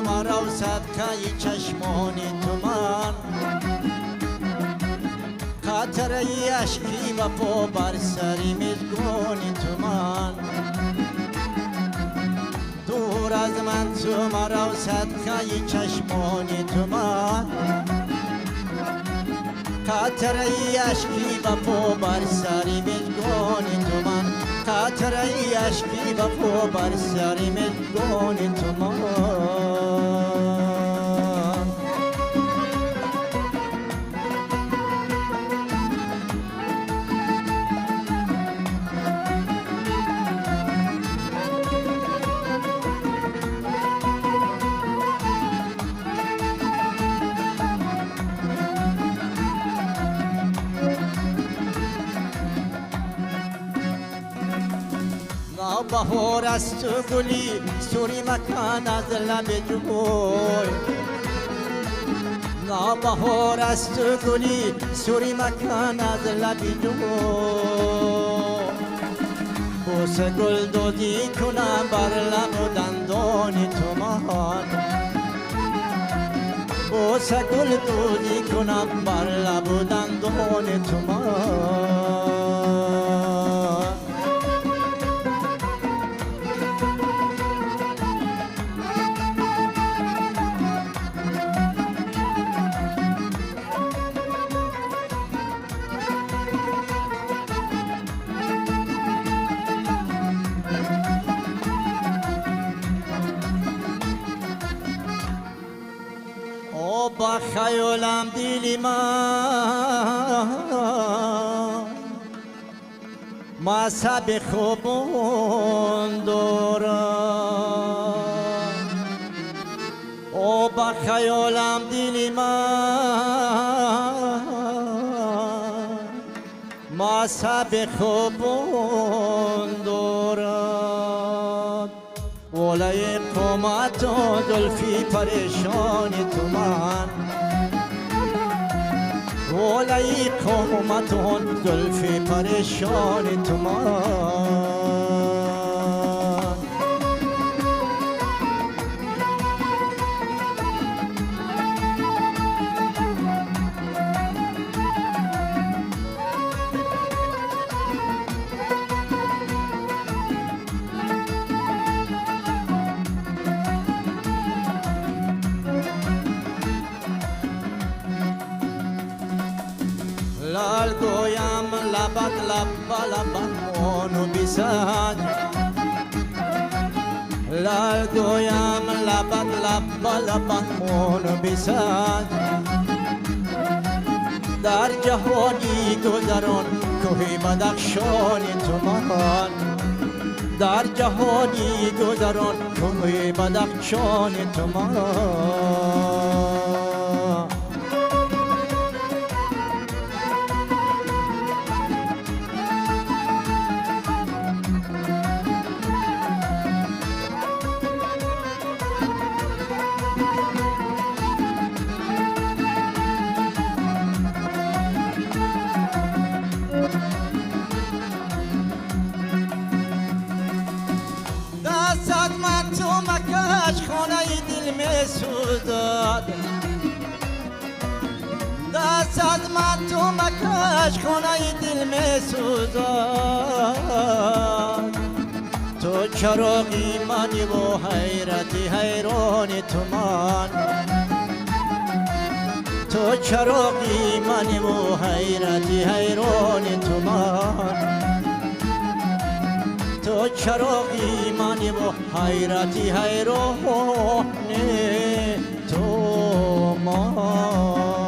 مرا و صدقه چشمان تو من قطره اشکی و پا بر سری میزگان تو من دور از من تو مرا و صدقه چشمان تو من قطره اشکی و پا بر سری میزگان تو من قطره اشکی و پا بر سری میزگان تو من بهار است و گلی سوری مکان از لب جوی بهار است و گلی سوری مکان از لب جوی بوس گل دودی کنم بر لب و دندان تو من بوس گل دودی کنم بر لب و دندان تو من با خیالم دیلی من مذهب خوبون دارم او با خیالم دیلی من مذهب خوبون دارم ولای قامت و زلفی پریشان تو من ولای قامت و زلفی پریشان تو من لال گویم لبت لبت مونو بیسد لال گویم لبت مونو بیسد در جهانی گذران کوهی بدخشان تو من در جهانی گذران کوهی بدخشان تو من دستت من تو مکش خانه دل می سوزد دستت من تو مکش خانه دل می سوزد تو چراغی منی و حیرتی حیران تو من تو چراغی منی و حیرتی حیران تو من تو چراغی منی و حیرتی حیران تو من